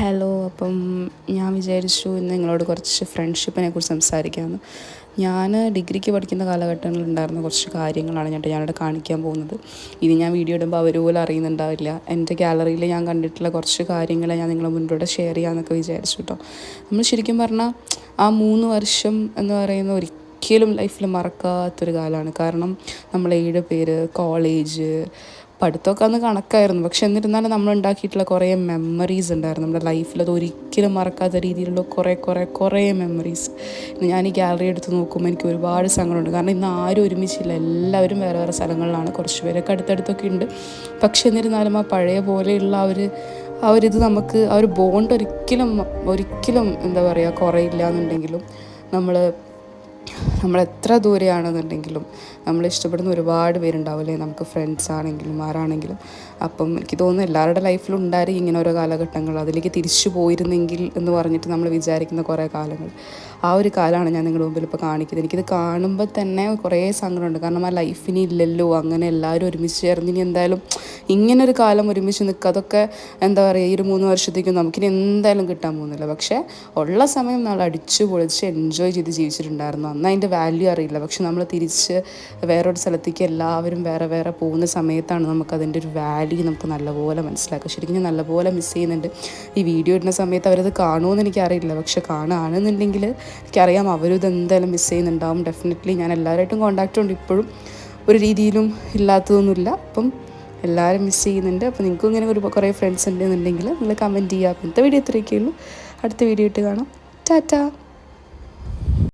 Hello. അപ്പം ഞാൻ വിചാരിച്ചു ഇന്ന് നിങ്ങളോട് കുറച്ച് ഫ്രണ്ട്ഷിപ്പിനെ കുറിച്ച് സംസാരിക്കാമെന്ന്. ഞാൻ ഡിഗ്രിക്ക് പഠിക്കുന്ന കാലഘട്ടങ്ങളിലുണ്ടായിരുന്ന കുറച്ച് കാര്യങ്ങളാണ് ഞാനിവിടെ കാണിക്കാൻ പോകുന്നത്. ഇനി ഞാൻ വീഡിയോ ഇടുമ്പോൾ അവർ പോലും അറിയുന്നുണ്ടാവില്ല. എൻ്റെ ഗാലറിയിൽ ഞാൻ കണ്ടിട്ടുള്ള കുറച്ച് കാര്യങ്ങൾ ഞാൻ നിങ്ങളുടെ മുന്നിലൂടെ ഷെയർ ചെയ്യാമെന്നൊക്കെ വിചാരിച്ചു കേട്ടോ. നമ്മൾ ശരിക്കും പറഞ്ഞാൽ ആ 3 വർഷം എന്ന് പറയുന്ന ഒരിക്കലും ലൈഫിൽ മറക്കാത്തൊരു കാലമാണ്. കാരണം നമ്മൾ 7 പേര്, കോളേജ്, പഠിത്തമൊക്കെ അന്ന് കണക്കായിരുന്നു. പക്ഷെ എന്നിരുന്നാലും നമ്മൾ ഉണ്ടാക്കിയിട്ടുള്ള കുറേ മെമ്മറീസ് ഉണ്ടായിരുന്നു നമ്മുടെ ലൈഫിൽ. അത് ഒരിക്കലും മറക്കാത്ത രീതിയിലുള്ള കുറേ മെമ്മറീസ്. ഞാൻ ഈ ഗാലറി എടുത്ത് നോക്കുമ്പോൾ എനിക്ക് ഒരുപാട് സങ്കടമുണ്ട്. കാരണം ഇന്ന് ആരും ഒരുമിച്ചില്ല, എല്ലാവരും വേറെ വേറെ സ്ഥലങ്ങളിലാണ്. കുറച്ച് പേരൊക്കെ അടുത്തടുത്തൊക്കെ ഉണ്ട്. പക്ഷെ എന്നിരുന്നാലും ആ പഴയ പോലെയുള്ള ആ ഒരു ഇത് നമുക്ക് ആ ഒരു ബോണ്ട് ഒരിക്കലും എന്താ പറയുക കുറയില്ല എന്നുണ്ടെങ്കിലും നമ്മൾ എത്ര ദൂരെയാണെന്നുണ്ടെങ്കിലും നമ്മൾ ഇഷ്ടപ്പെടുന്ന ഒരുപാട് പേരുണ്ടാവില്ലേ, നമുക്ക് ഫ്രണ്ട്സ് ആണെങ്കിലും ആരാണെങ്കിലും. അപ്പം എനിക്ക് തോന്നുന്നു എല്ലാവരുടെ ലൈഫിലും ഉണ്ടായിരിക്കും ഇങ്ങനെ ഓരോ കാലഘട്ടങ്ങൾ. അതിലേക്ക് തിരിച്ചു പോയിരുന്നെങ്കിൽ എന്ന് പറഞ്ഞിട്ട് നമ്മൾ വിചാരിക്കുന്ന കുറേ കാലങ്ങൾ. ആ ഒരു കാലമാണ് ഞാൻ നിങ്ങളുടെ മുമ്പിൽ ഇപ്പോൾ കാണിക്കുന്നത്. എനിക്കിത് കാണുമ്പോൾ തന്നെ കുറേ സങ്കടമുണ്ട്. കാരണം ആ ലൈഫിനി ഇല്ലല്ലോ, അങ്ങനെ എല്ലാവരും ഒരുമിച്ച് ചേർന്ന് ഇനി എന്തായാലും ഇങ്ങനൊരു കാലം ഒരുമിച്ച് നിൽക്കുക, അതൊക്കെ എന്താ പറയുക, ഈ ഒരു 3 വർഷത്തേക്കും നമുക്കിനി എന്തായാലും കിട്ടാൻ പോകുന്നില്ല. പക്ഷേ ഉള്ള സമയം നമ്മൾ അടിച്ചു പൊളിച്ച് എൻജോയ് ചെയ്ത് ജീവിച്ചിട്ടുണ്ടായിരുന്നു. അന്ന് അതിൻ്റെ വാല്യൂ അറിയില്ല. പക്ഷെ നമ്മൾ തിരിച്ച് വേറൊരു സ്ഥലത്തേക്ക് എല്ലാവരും വേറെ വേറെ പോകുന്ന സമയത്താണ് നമുക്കതിൻ്റെ ഒരു വാല്യൂ നമുക്ക് നല്ലപോലെ മനസ്സിലാക്കുക. ശരിക്കും ഞാൻ നല്ലപോലെ മിസ് ചെയ്യുന്നുണ്ട്. ഈ വീഡിയോ ഇടുന്ന സമയത്ത് അവരത് കാണുമെന്ന് എനിക്കറിയില്ല. പക്ഷെ കാണുകയാണെന്നുണ്ടെങ്കിൽ എനിക്കറിയാം അവരും ഇതെന്തായാലും മിസ് ചെയ്യുന്നുണ്ടാവും. ഡെഫിനറ്റ്ലി ഞാൻ എല്ലാവരായിട്ടും കോൺടാക്റ്റ് ഉണ്ട്. ഇപ്പോഴും ഒരു രീതിയിലും ഇല്ലാത്തതൊന്നുമില്ല. അപ്പം എല്ലാവരും മിസ് ചെയ്യുന്നുണ്ട്. അപ്പോൾ നിങ്ങൾക്കും ഇങ്ങനെ കുറേ ഫ്രണ്ട്സ് ഉണ്ടെന്നുണ്ടെങ്കിൽ നിങ്ങൾ കമൻറ്റ് ചെയ്യുക. ഇന്നത്തെ വീഡിയോ ഇത്രയൊക്കെ ഉള്ളൂ. അടുത്ത വീഡിയോ ഇട്ട് കാണാം. ടാറ്റാ.